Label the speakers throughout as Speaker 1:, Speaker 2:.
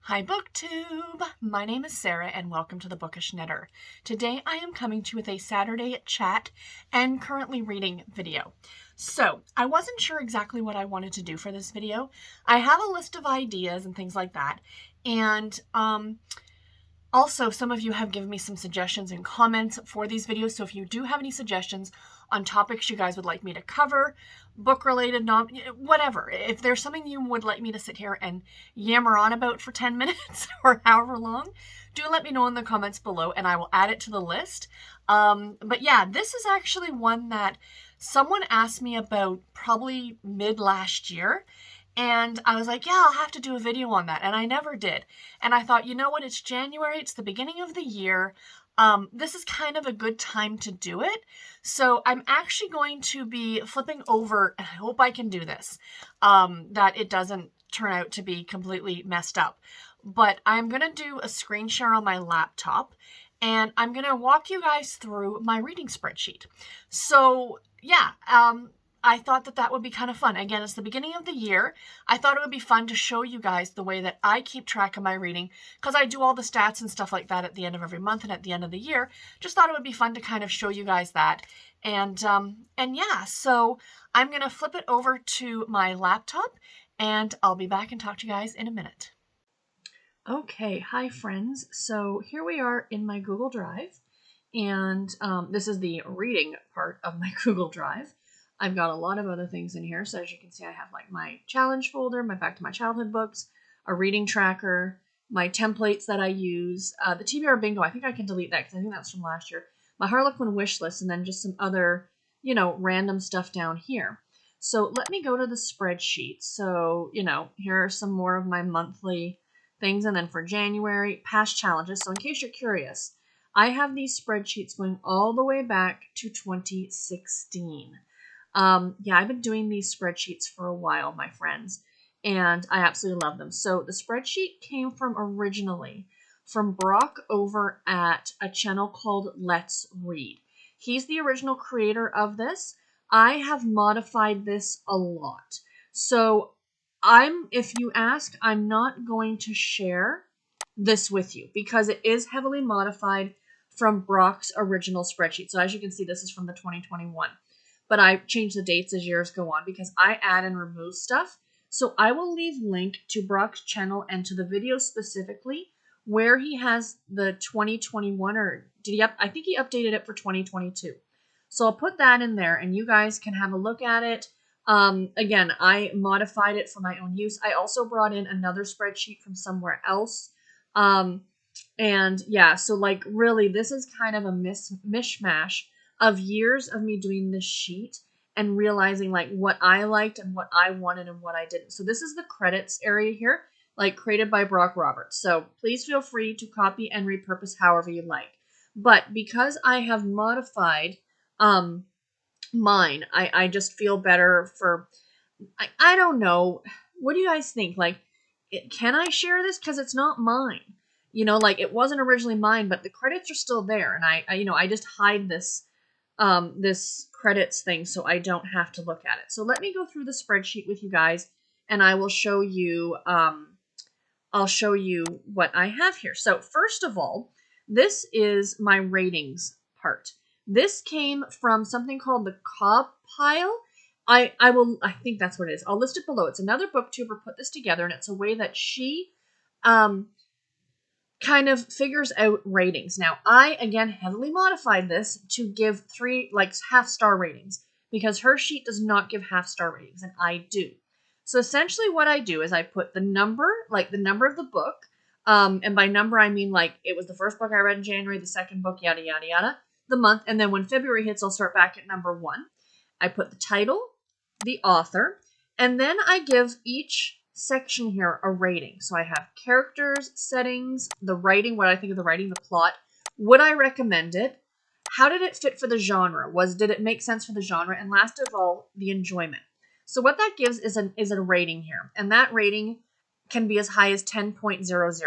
Speaker 1: Hi BookTube! My name is Sarah and welcome to the Bookish Knitter. Today I am coming to you with a Saturday chat and currently reading video. So I wasn't sure exactly what I wanted to do for this video. I have a list of ideas and things like that, and also, some of you have given me some suggestions and comments for these videos, so if you do have any suggestions on topics you guys would like me to cover, book-related, whatever, if there's something you would like me to sit here and yammer on about for 10 minutes or however long, do let me know in the comments below and I will add it to the list. But yeah, this is actually one that someone asked me about probably mid-last year. And I was like, yeah, I'll have to do a video on that. And I never did. And I thought, you know what? It's January. It's the beginning of the year. This is kind of a good time to do it. So I'm actually going to be flipping over, and I hope I can do this, that it doesn't turn out to be completely messed up. But I'm going to do a screen share on my laptop, and I'm going to walk you guys through my reading spreadsheet. So yeah, I thought that that would be kind of fun. Again, it's the beginning of the year. I thought it would be fun to show you guys the way that I keep track of my reading, because I do all the stats and stuff like that at the end of every month and at the end of the year. Just thought it would be fun to kind of show you guys that. And yeah, so I'm going to flip it over to my laptop and I'll be back and talk to you guys in a minute. Okay, hi friends. So here we are in my Google Drive, and this is the reading part of my Google Drive. I've got a lot of other things in here. So as you can see, I have like my challenge folder, my back to my childhood books, a reading tracker, my templates that I use, the TBR bingo. I think I can delete that because I think that's from last year. My Harlequin wish list, and then just some other, random stuff down here. So let me go to the spreadsheet. So, here are some more of my monthly things. And then for January, past challenges. So in case you're curious, I have these spreadsheets going all the way back to 2016. Yeah, I've been doing these spreadsheets for a while, my friends, and I absolutely love them. So the spreadsheet came from originally from Brock over at a channel called Let's Read. He's the original creator of this. I have modified this a lot. So if you ask, I'm not going to share this with you because it is heavily modified from Brock's original spreadsheet. So as you can see, this is from the 2021. But I change the dates as years go on because I add and remove stuff. So I will leave link to Brock's channel and to the video specifically where he has the 2021, or I think he updated it for 2022. So I'll put that in there and you guys can have a look at it. Again, I modified it for my own use. I also brought in another spreadsheet from somewhere else. And yeah, so like really this is kind of a mishmash of years of me doing this sheet and realizing like what I liked and what I wanted and what I didn't. So this is the credits area here, like created by Brock Roberts. So please feel free to copy and repurpose however you like. But because I have modified mine, I just feel better for, I don't know. What do you guys think? Like, can I share this? Because it's not mine. Like it wasn't originally mine, but the credits are still there. And I just hide this this credits thing so I don't have to look at it. So let me go through the spreadsheet with you guys and I will show you I'll show you what I have here. So first of all, this is my ratings part. This came from something called the Cobb Pile. I think that's what it is. I'll list it below. It's another booktuber put this together, and it's a way that she kind of figures out ratings. Now, I, again, heavily modified this to give 3, half-star ratings, because her sheet does not give half-star ratings, and I do. So essentially what I do is I put the number, the number of the book, and by number I mean, it was the first book I read in January, the second book, yada, yada, yada, the month, and then when February hits, I'll start back at number 1. I put the title, the author, and then I give each section here a rating. So I have characters, settings, the writing, what I think of the writing, the plot, would I recommend it, how did it fit for the genre, did it make sense for the genre, and last of all, the enjoyment. So what that gives is a rating here, and that rating can be as high as 10.00,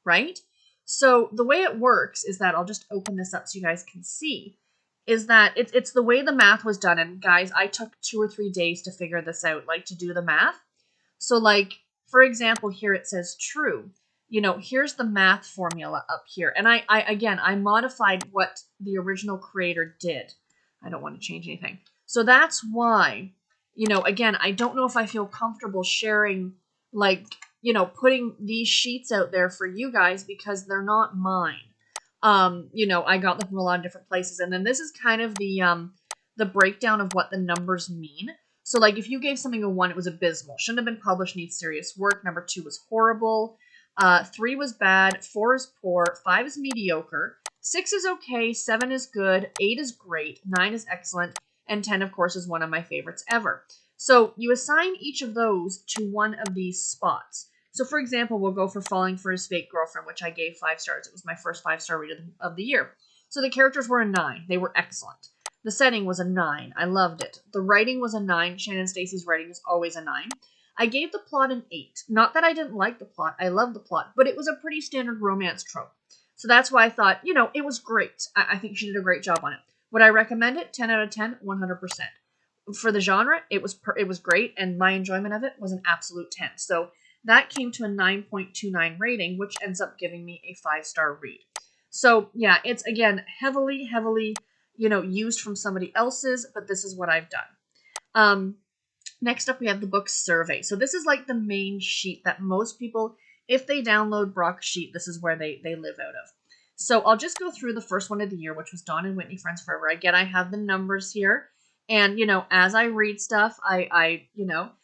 Speaker 1: right? So the way it works is that, I'll just open this up so you guys can see, is that it's the way the math was done. And guys, I took 2 or 3 days to figure this out, to do the math. So for example, here it says true. here's the math formula up here. And I modified what the original creator did. I don't want to change anything. So that's why, again, I don't know if I feel comfortable sharing, like, putting these sheets out there for you guys because they're not mine. I got them from a lot of different places. And then this is kind of the breakdown of what the numbers mean. So like if you gave something a 1, it was abysmal. Shouldn't have been published, needs serious work. Number 2 was horrible. 3 was bad. 4 is poor. 5 is mediocre. 6 is okay. 7 is good. 8 is great. 9 is excellent. And 10, of course, is one of my favorites ever. So you assign each of those to one of these spots. So for example, we'll go for Falling for His Fake Girlfriend, which I gave 5 stars. It was my first 5-star read of the year. So the characters were a 9. They were excellent. The setting was a 9. I loved it. The writing was a 9. Shannon Stacy's writing is always a 9. I gave the plot an 8. Not that I didn't like the plot. I loved the plot. But it was a pretty standard romance trope. So that's why I thought, it was great. I think she did a great job on it. Would I recommend it? 10 out of 10, 100%. For the genre, it was great. And my enjoyment of it was an absolute 10. So that came to a 9.29 rating, which ends up giving me a 5-star read. So yeah, it's again heavily, used from somebody else's, but this is what I've done. Next up, we have the book survey. So this is like the main sheet that most people, if they download Brock's sheet, this is where they live out of. So I'll just go through the first one of the year, which was Dawn and Whitney Friends Forever. Again, I have the numbers here. And, as I read stuff,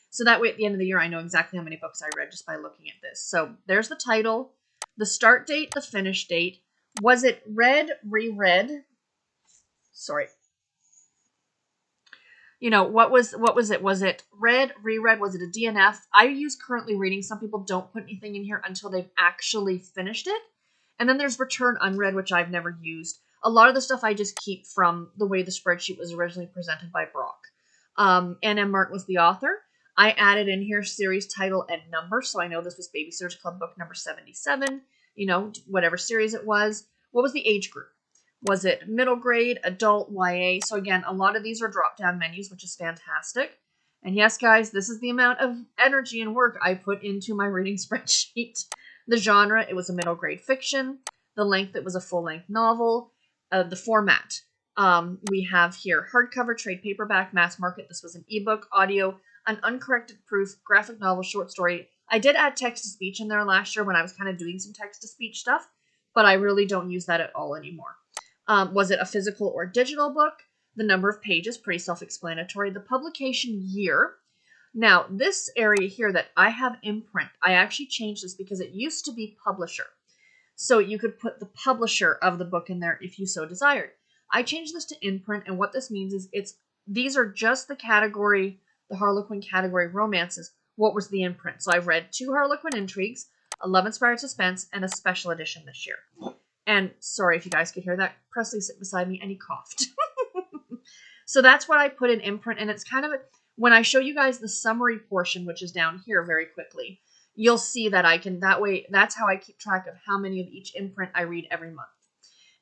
Speaker 1: so that way at the end of the year, I know exactly how many books I read just by looking at this. So there's the title, the start date, the finish date. Was it read, reread? Sorry. What was it? Was it read, reread? Was it a DNF? I use currently reading. Some people don't put anything in here until they've actually finished it. And then there's return unread, which I've never used. A lot of the stuff I just keep from the way the spreadsheet was originally presented by Brock. N.M. Martin was the author. I added in here series title and number, so I know this was Babysitter's Club book number 77, whatever series it was. What was the age group? Was it middle grade, adult, YA? So again, a lot of these are drop-down menus, which is fantastic. And yes, guys, this is the amount of energy and work I put into my reading spreadsheet. The genre, it was a middle grade fiction. The length, it was a full-length novel. The format, we have here hardcover, trade paperback, mass market. This was an ebook, audio, an uncorrected proof, graphic novel, short story. I did add text-to-speech in there last year when I was kind of doing some text-to-speech stuff, but I really don't use that at all anymore. Was it a physical or digital book? The number of pages, pretty self-explanatory. The publication year. Now, this area here that I have imprint, I actually changed this because it used to be publisher. So you could put the publisher of the book in there if you so desired. I changed this to imprint, and what this means is these are just the category, the Harlequin category romances. What was the imprint? So I've read 2 Harlequin intrigues, a love-inspired suspense, and a special edition this year. And sorry if you guys could hear that. Presley sit beside me and he coughed. So that's what I put in imprint, and it's kind of when I show you guys the summary portion, which is down here very quickly, you'll see that that's how I keep track of how many of each imprint I read every month.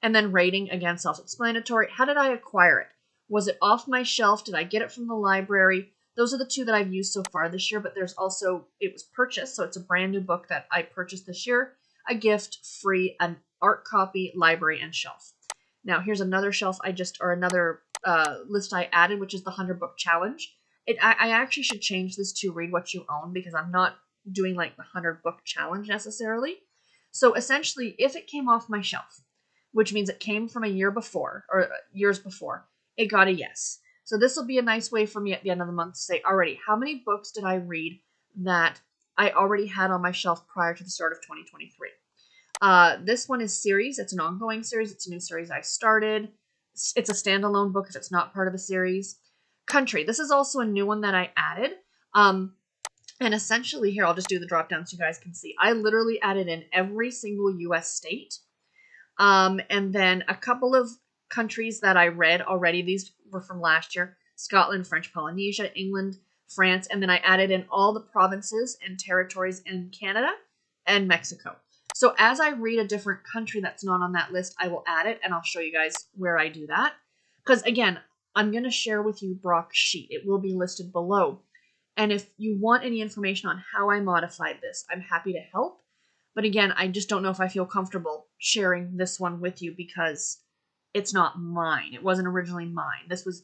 Speaker 1: And then rating, again, self-explanatory. How did I acquire it? Was it off my shelf? Did I get it from the library? Those are the 2 that I've used so far this year, but there's also, it was purchased, so it's a brand new book that I purchased this year. A gift, free, an art copy, library, and shelf. Now, here's another shelf another list I added, which is the 100 book challenge. I actually should change this to read what you own because I'm not doing like the 100 book challenge necessarily. So essentially, if it came off my shelf, which means it came from a year before or years before, it got a yes. So this will be a nice way for me at the end of the month to say, alrighty, how many books did I read that I already had on my shelf prior to the start of 2023? This one is series. It's an ongoing series. It's a new series I started. It's a standalone book if it's not part of a series. Country. This is also a new one that I added. And essentially here, I'll just do the drop down so you guys can see. I literally added in every single U.S. state. And then a couple of countries that I read already. These were from last year. Scotland, French Polynesia, England, France. And then I added in all the provinces and territories in Canada and Mexico. So as I read a different country that's not on that list, I will add it, and I'll show you guys where I do that. Because again, I'm going to share with you Brock's sheet. It will be listed below. And if you want any information on how I modified this, I'm happy to help. But again, I just don't know if I feel comfortable sharing this one with you because it's not mine. It wasn't originally mine. This was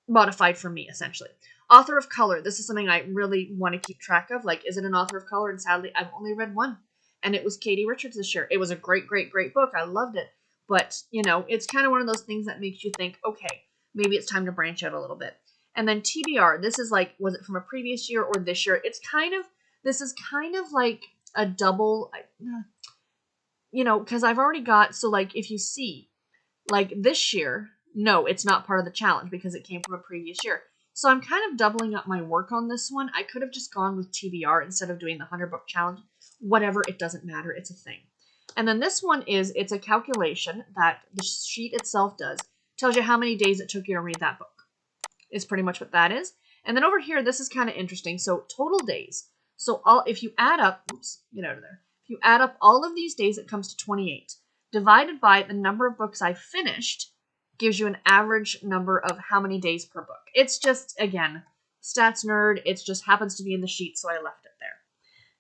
Speaker 1: modified for me, essentially. Author of color. This is something I really want to keep track of. Like, is it an author of color? And sadly, I've only read one. And it was Katie Richards this year. It was a great, great, great book. I loved it. But, you know, it's kind of one of those things that makes you think, okay, maybe it's time to branch out a little bit. And then TBR. This is like, was it from a previous year or this year? This is kind of like a double, you know, because I've already got, so like if you see, like this year, no, it's not part of the challenge because it came from a previous year. So I'm kind of doubling up my work on this one. I could have just gone with TBR instead of doing the 100 book challenge. Whatever, it doesn't matter. It's a thing. And then this one it's a calculation that the sheet itself does. Tells you how many days it took you to read that book. Is pretty much what that is. And then over here, this is kind of interesting. So total days. So if you add up, oops, get out of there. If you add up all of these days, it comes to 28. Divided by the number of books I finished gives you an average number of how many days per book. It's just, again, stats nerd. It just happens to be in the sheet, so I left it there.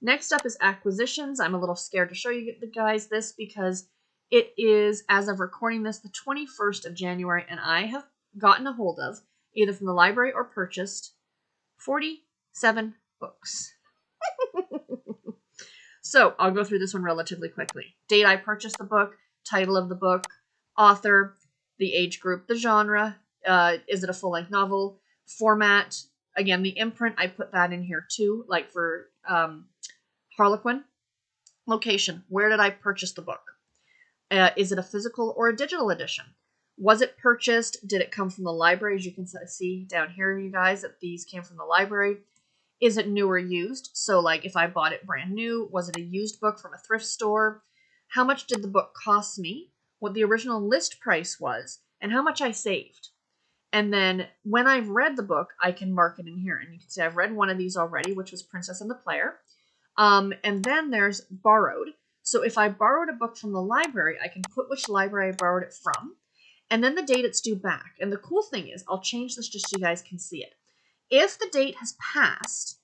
Speaker 1: Next up is acquisitions. I'm a little scared to show you guys this because it is, as of recording this, the 21st of January, and I have gotten a hold of, either from the library or purchased, 47 books. So I'll go through this one relatively quickly. Date I purchased the book, title of the book, author, the age group, the genre, is it a full-length novel, format, again, the imprint, I put that in here too, like for Harlequin. Location, where did I purchase the book? Is it a physical or a digital edition? Was it purchased? Did it come from the library? As you can see down here, you guys, that these came from the library. Is it new or used? So like if I bought it brand new, was it a used book from a thrift store? How much did the book cost me? What the original list price was, and how much I saved. And then when I've read the book, I can mark it in here. And you can see I've read one of these already, which was Princess and the Player. And then there's borrowed. So if I borrowed a book from the library, I can put which library I borrowed it from, and then the date it's due back. And the cool thing is, I'll change this just so you guys can see it. If the date has passed,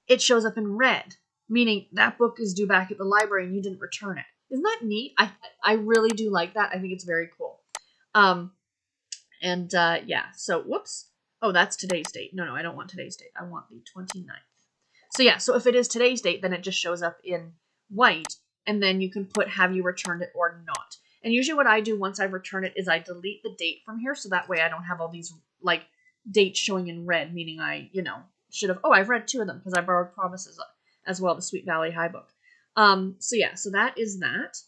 Speaker 1: it shows up in red, meaning that book is due back at the library and you didn't return it. Isn't that neat? I really do like that. I think it's very cool. Yeah, so whoops. Oh, that's today's date. No, I don't want today's date. I want the 29th. So yeah, so if it is today's date, then it just shows up in white, and then you can put have you returned it or not. And usually what I do once I return it is I delete the date from here, so that way I don't have all these like dates showing in red, meaning I, should have, I've read 2 of them because I borrowed Promises as well, the Sweet Valley High book. So that is that.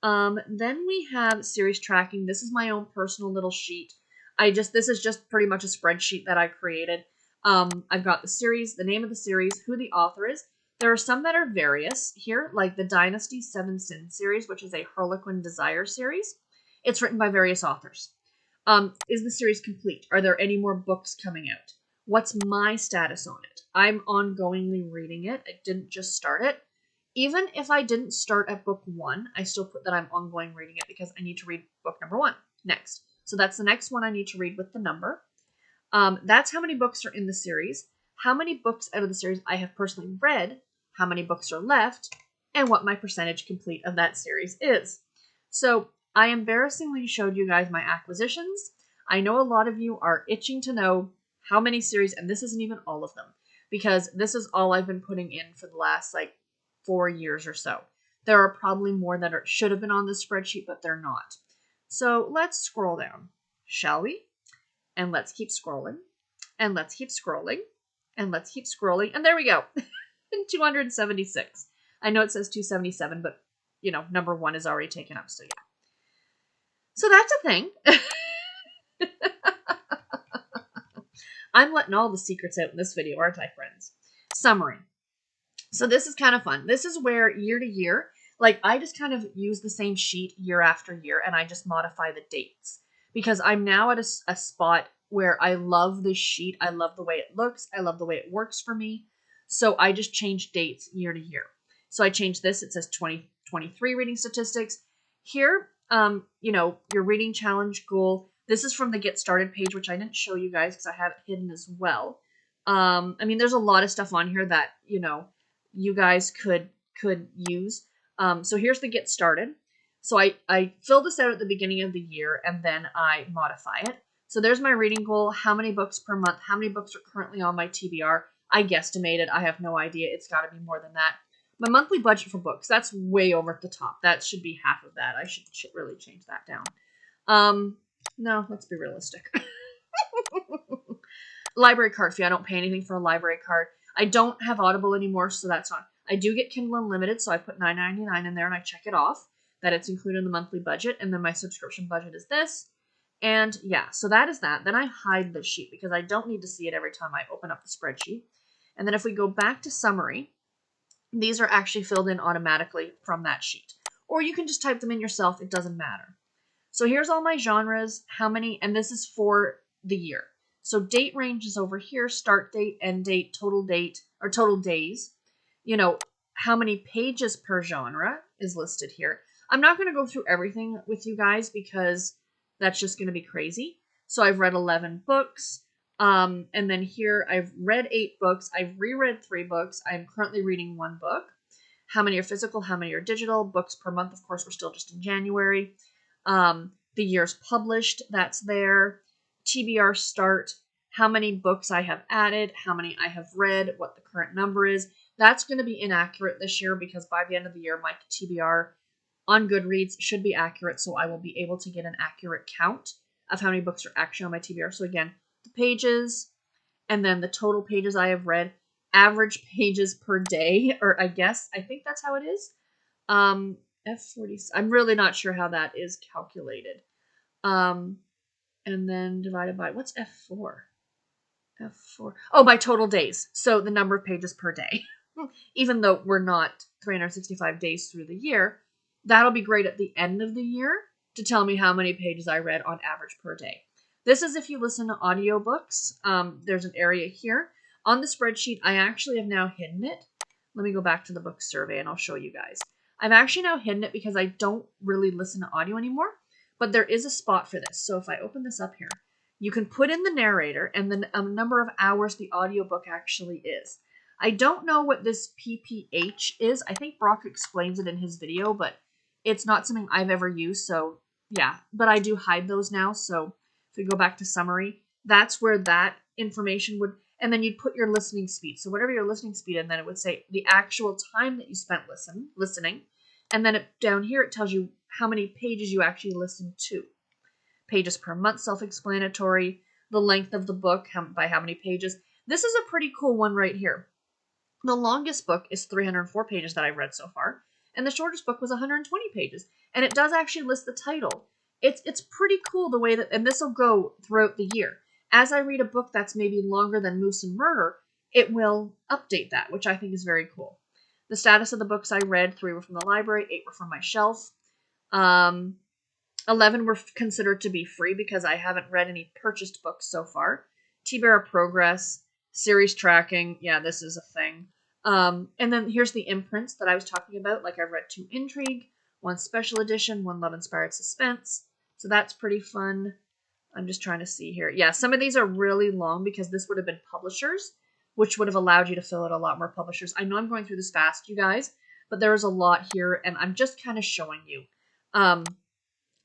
Speaker 1: Then we have series tracking. This is my own personal little sheet. This is just pretty much a spreadsheet that I created. I've got the series, the name of the series, who the author is. There are some that are various here, like the Dynasty 7 Sins series, which is a Harlequin Desire series. It's written by various authors. Is the series complete? Are there any more books coming out? What's my status on it? I'm ongoingly reading it. I didn't just start it. Even if I didn't start at book 1, I still put that I'm ongoing reading it because I need to read book number 1 next. So that's the next one I need to read with the number. That's how many books are in the series, how many books out of the series I have personally read, how many books are left, and what my percentage complete of that series is. So I embarrassingly showed you guys my acquisitions. I know a lot of you are itching to know how many series, and this isn't even all of them, because this is all I've been putting in for the last 4 years or so. There are probably more that should have been on this spreadsheet, but they're not. So let's scroll down, shall we? And let's keep scrolling, and let's keep scrolling, and let's keep scrolling, and there we go. 276. I know it says 277, but, number 1 is already taken up, so yeah. So that's a thing. I'm letting all the secrets out in this video, aren't I, friends? Summary. So this is kind of fun. This is where year to year, I just kind of use the same sheet year after year, and I just modify the dates. Because I'm now at a spot where I love this sheet. I love the way it looks. I love the way it works for me. So I just change dates year to year. So I changed this. It says 2023 reading statistics. Here, your reading challenge goal. This is from the Get Started page, which I didn't show you guys because I have it hidden as well. There's a lot of stuff on here that, you guys could could use. So here's the get started. So I fill this out at the beginning of the year and then I modify it. So there's my reading goal. How many books per month? How many books are currently on my TBR? I guesstimated. I have no idea. It's got to be more than that. My monthly budget for books, that's way over at the top. That should be half of that. I should really change that down. No, let's be realistic. Library card fee. I don't pay anything for a library card. I don't have Audible anymore, so that's on. I do get Kindle Unlimited, so I put $9.99 in there and I check it off that it's included in the monthly budget, and then my subscription budget is this. And yeah, so that is that. Then I hide the sheet because I don't need to see it every time I open up the spreadsheet. And then if we go back to summary, these are actually filled in automatically from that sheet. Or you can just type them in yourself. It doesn't matter. So here's all my genres, how many, and this is for the year. So date range is over here, start date, end date, or total days. You know, how many pages per genre is listed here. I'm not going to go through everything with you guys because that's just going to be crazy. So I've read 11 books. And then here I've read 8 books. I've reread 3 books. I'm currently reading 1 book. How many are physical? How many are digital? Books per month. Of course, we're still just in January. The years published, that's there. TBR start, how many books I have added, how many I have read, what the current number is. That's going to be inaccurate this year because by the end of the year, my TBR on Goodreads should be accurate, so I will be able to get an accurate count of how many books are actually on my TBR. So again, the pages, and then the total pages I have read, average pages per day, or I think that's how it is. F40, I'm really not sure how that is calculated. And then divided by, what's F4? F4. Oh, by total days. So the number of pages per day. Even though we're not 365 days through the year, that'll be great at the end of the year to tell me how many pages I read on average per day. This is if you listen to audiobooks. There's an area here. On the spreadsheet, I actually have now hidden it. Let me go back to the book survey and I'll show you guys. I've actually now hidden it because I don't really listen to audio anymore, but there is a spot for this. So if I open this up here, you can put in the narrator and the number of hours the audiobook actually is. I don't know what this PPH is. I think Brock explains it in his video, but it's not something I've ever used. So yeah, but I do hide those now. So if we go back to summary, that's where that information would, and then you'd put your listening speed. So whatever your listening speed, and then it would say the actual time that you spent listening. And then down here, it tells you how many pages you actually listened to. Pages per month, self-explanatory. The length of the book, by how many pages. This is a pretty cool one right here. The longest book is 304 pages that I've read so far. And the shortest book was 120 pages. And it does actually list the title. It's pretty cool the way that, and this will go throughout the year. As I read a book that's maybe longer than Moose and Murder, it will update that, which I think is very cool. The status of the books I read, 3 were from the library, 8 were from my shelf. 11 were considered to be free because I haven't read any purchased books so far. TBR progress, series tracking, yeah, this is a thing. And then here's the imprints that I was talking about. Like I've read 2 Intrigue, 1 Special Edition, 1 Love Inspired Suspense. So that's pretty fun. I'm just trying to see here. Yeah, some of these are really long because this would have been publishers, which would have allowed you to fill out a lot more publishers. I know I'm going through this fast, you guys, but there is a lot here, and I'm just kind of showing you.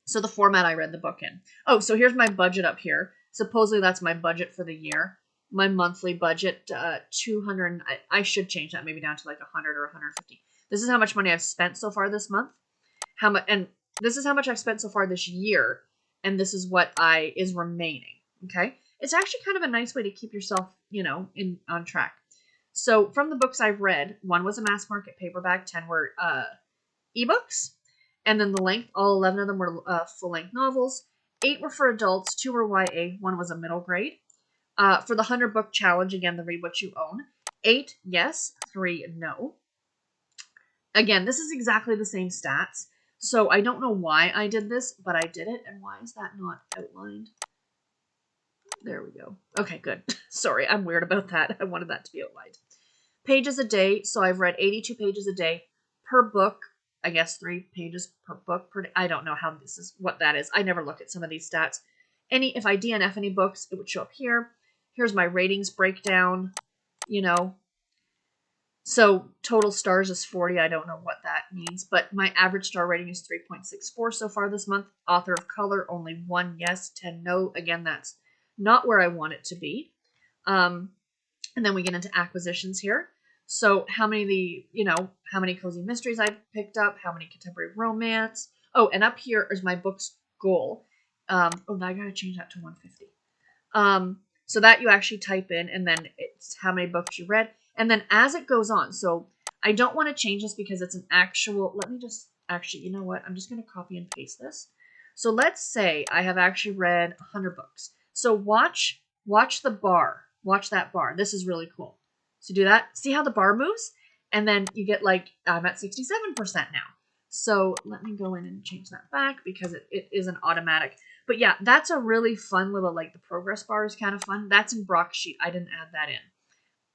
Speaker 1: So the format I read the book in. Oh, so here's my budget up here. Supposedly that's my budget for the year. My monthly budget, 200. I should change that maybe down to like 100 or 150. This is how much money I've spent so far this month. And this is how much I've spent so far this year, and this is what is remaining. Okay, it's actually kind of a nice way to keep yourself, on track. So from the books I've read, 1 was a mass market paperback, 10 were ebooks. And then the length, all 11 of them were full-length novels. 8 were for adults, 2 were YA, 1 was a middle grade. For the 100-book challenge, again, the Read What You Own. 8, yes. 3, no. Again, this is exactly the same stats. So I don't know why I did this, but I did it. And why is that not outlined? There we go. Okay, good. Sorry, I'm weird about that. I wanted that to be outlined. Pages a day. So I've read 82 pages a day per book. I guess 3 pages per book per day. I don't know what that is. I never look at some of these stats. If I DNF any books, it would show up here. Here's my ratings breakdown. So total stars is 40. I don't know what that means, but my average star rating is 3.64 so far this month. Author of color, only 1 yes, 10 no. Again, that's not where I want it to be. And then we get into acquisitions here. So how many how many cozy mysteries I've picked up, how many contemporary romance. Oh, and up here is my book's goal. Now I gotta change that to 150. So that you actually type in, and then it's how many books you read. And then as it goes on, so I don't want to change this because it's an actual, let me just, actually, you know what? I'm just going to copy and paste this. So let's say I have actually read 100 books. So watch the bar. Watch that bar. This is really cool. So do that. See how the bar moves? And then you get like, I'm at 67% now. So let me go in and change that back because it isn't automatic. But yeah, that's a really fun little, like the progress bar is kind of fun. That's in Brocksheet. I didn't add that in.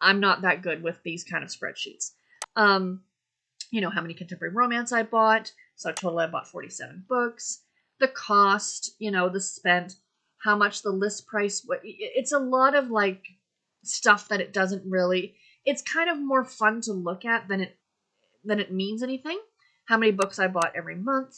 Speaker 1: I'm not that good with these kind of spreadsheets. You know, how many contemporary romance I bought. So total I bought 47 books. The cost, you know, the spent, how much the list price. It's a lot of like stuff that it doesn't really, it's kind of more fun to look at than it means anything. How many books I bought every month.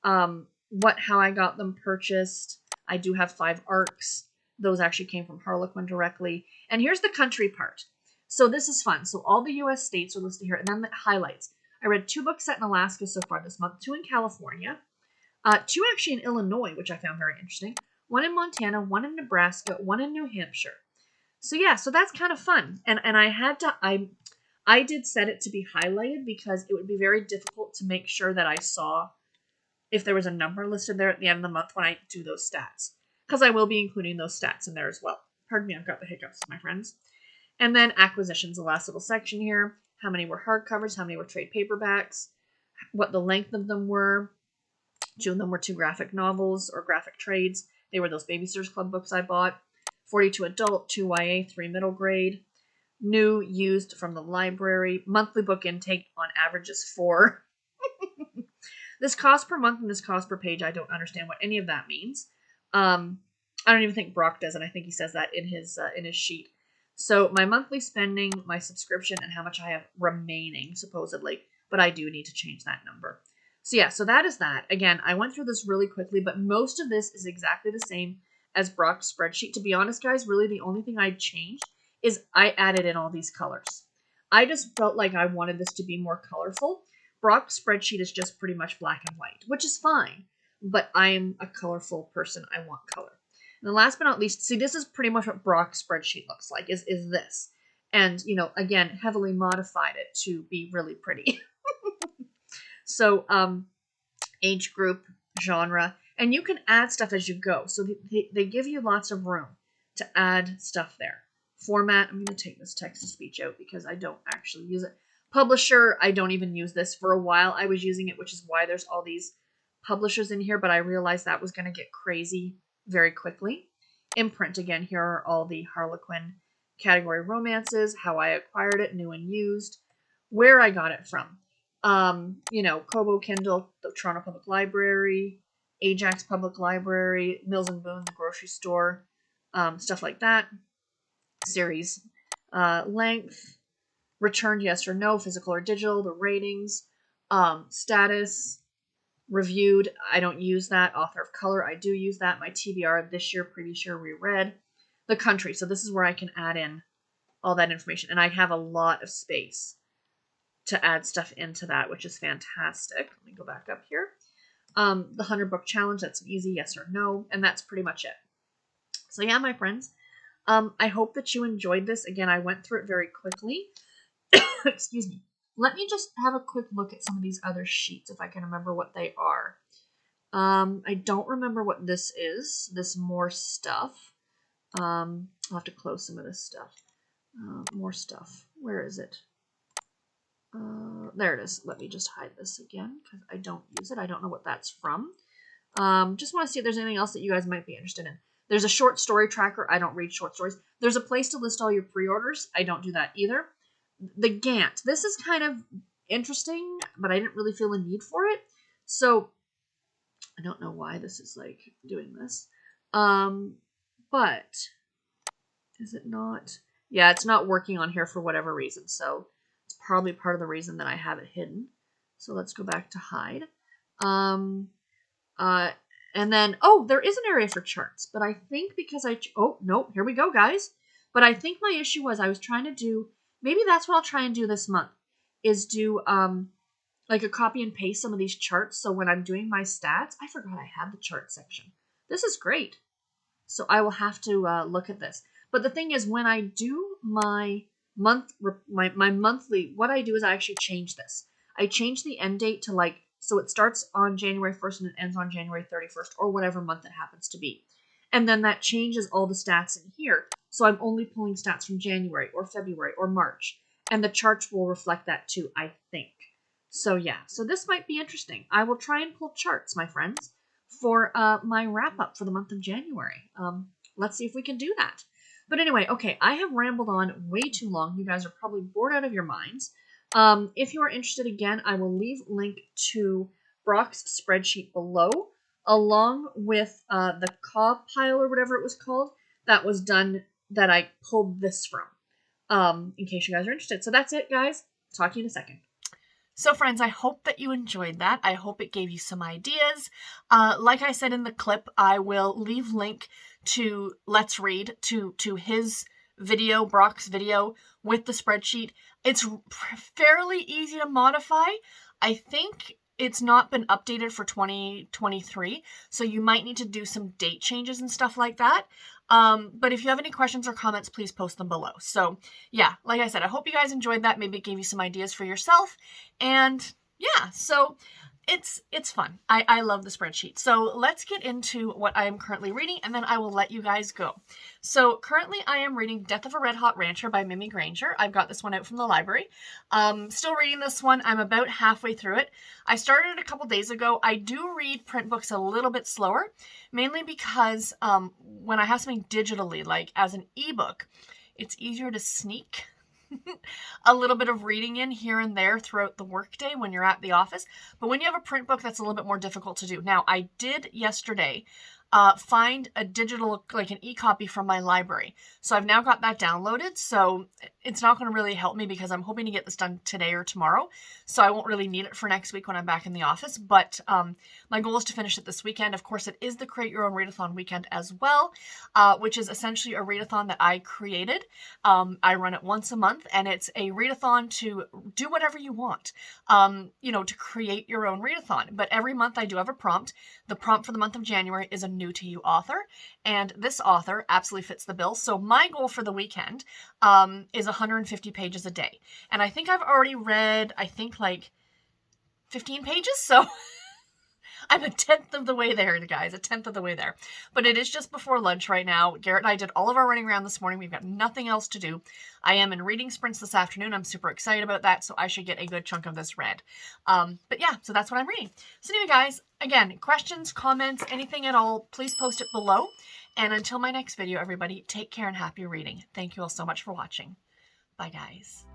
Speaker 1: How I got them purchased. I do have 5 arcs. Those actually came from Harlequin directly. And here's the country part. So this is fun. So all the US states are listed here, and then the highlights. I read 2 books set in Alaska so far this month, 2 in California, 2 actually in Illinois, which I found very interesting, 1 in Montana, 1 in Nebraska, 1 in New Hampshire. So yeah, so that's kind of fun. And I did set it to be highlighted because it would be very difficult to make sure that I saw if there was a number listed there at the end of the month when I do those stats. Because I will be including those stats in there as well. Pardon me, I've got the hiccups, my friends. And then acquisitions, the last little section here. How many were hardcovers? How many were trade paperbacks? What the length of them were. 2 of them were 2 graphic novels or graphic trades. They were those Babysitters Club books I bought. 42 adult, 2 YA, 3 middle grade. New, used from the library. Monthly book intake on average is 4. This cost per month and this cost per page, I don't understand what any of that means. I don't even think Brock does, and I think he says that in his sheet. So my monthly spending, my subscription, and how much I have remaining, supposedly. But I do need to change that number. So yeah, so that is that. Again, I went through this really quickly, but most of this is exactly the same as Brock's spreadsheet. To be honest, guys, really the only thing I changed is I added in all these colors. I just felt like I wanted this to be more colorful. Brock's spreadsheet is just pretty much black and white, which is fine, but I'm a colorful person. I want color. And then last but not least, see, this is pretty much what Brock's spreadsheet looks like, is this. And, you know, again, heavily modified it to be really pretty. So, age group, genre, and you can add stuff as you go. So they give you lots of room to add stuff there. Format, I'm going to take this text-to-speech out because I don't actually use it. Publisher, I don't even use this. For a while, I was using it, which is why there's all these publishers in here, but I realized that was going to get crazy very quickly. Imprint, again, here are all the Harlequin category romances, how I acquired it, new and used, where I got it from. You know, Kobo Kindle, the Toronto Public Library, Ajax Public Library, Mills and Boone, the grocery store, stuff like that. Series length, returned yes or no, physical or digital, the ratings, status, reviewed, I don't use that. Author of color, I do use that. My TBR this year, previous year, reread. The country, so this is where I can add in all that information, and I have a lot of space to add stuff into that, which is fantastic. Let me go back up here. The 100 book challenge, that's an easy yes or no, and that's pretty much it. So yeah, my friends, I hope that you enjoyed this. Again, I went through it very quickly. Excuse me. Let me just have a quick look at some of these other sheets if I can remember what they are. I don't remember what this is. This more stuff. I'll have to close some of this stuff. More stuff. Where is it? There it is. Let me just hide this again because I don't use it. I don't know what that's from. Just want to see if there's anything else that you guys might be interested in. There's a short story tracker. I don't read short stories. There's a place to list all your pre-orders. I don't do that either. The Gantt. This is kind of interesting, but I didn't really feel a need for it. So I don't know why this is like doing this. But is it not? Yeah, it's not working on here for whatever reason. So it's probably part of the reason that I have it hidden. So let's go back to hide. And then, oh, there is an area for charts, but I think because oh, no, here we go, guys. But I think my issue was I was trying to do, maybe that's what I'll try and do this month, is do, like a copy and paste some of these charts. So when I'm doing my stats, I forgot I had the chart section. This is great. So I will have to look at this. But the thing is, when I do my monthly, what I do is I actually change this. I change the end date to like, so it starts on January 1st and it ends on January 31st or whatever month it happens to be. And then that changes all the stats in here. So I'm only pulling stats from January or February or March. And the charts will reflect that too, I think. So yeah, so this might be interesting. I will try and pull charts, my friends, for my wrap up for the month of January. Let's see if we can do that. But anyway, okay, I have rambled on way too long. You guys are probably bored out of your minds. If you are interested, again, I will leave link to Brock's spreadsheet below, along with the cob pile or whatever it was called that was done, that I pulled this from, in case you guys are interested. So that's it, guys. Talk to you in a second. So friends, I hope that you enjoyed that. I hope it gave you some ideas. Like I said in the clip, I will leave link to Let's Read, to his video, Brock's video with the spreadsheet. It's fairly easy to modify. I think it's not been updated for 2023, so you might need to do some date changes and stuff like that. But if you have any questions or comments, please post them below. So yeah, like I said, I hope you guys enjoyed that. Maybe it gave you some ideas for yourself. And yeah, so it's fun. I love the spreadsheet. So let's get into what I am currently reading, and then I will let you guys go. So currently I am reading Death of a Red Hot Rancher by Mimi Granger. I've got this one out from the library. Still reading this one. I'm about halfway through it. I started it a couple days ago. I do read print books a little bit slower, mainly because when I have something digitally, like as an ebook, it's easier to sneak a little bit of reading in here and there throughout the workday when you're at the office. But when you have a print book, that's a little bit more difficult to do. Now, I did yesterday find a digital, like an e-copy from my library. So I've now got that downloaded. So it's not going to really help me because I'm hoping to get this done today or tomorrow. So I won't really need it for next week when I'm back in the office. But my goal is to finish it this weekend. Of course, it is the Create Your Own Readathon weekend as well, which is essentially a readathon that I created. I run it once a month, and it's a readathon to do whatever you want, you know, to create your own readathon. But every month I do have a prompt. The prompt for the month of January is a new to you author, and this author absolutely fits the bill. So my goal for the weekend is 150 pages a day, and I think I've already read, I think, like 15 pages, so I'm a 10th of the way there, guys, a 10th of the way there. But it is just before lunch right now. Garrett and I did all of our running around this morning. We've got nothing else to do. I am in reading sprints this afternoon. I'm super excited about that, so I should get a good chunk of this read. But yeah, so that's what I'm reading. So anyway, guys, again, questions, comments, anything at all, please post it below. And until my next video, everybody, take care and happy reading. Thank you all so much for watching. Bye, guys.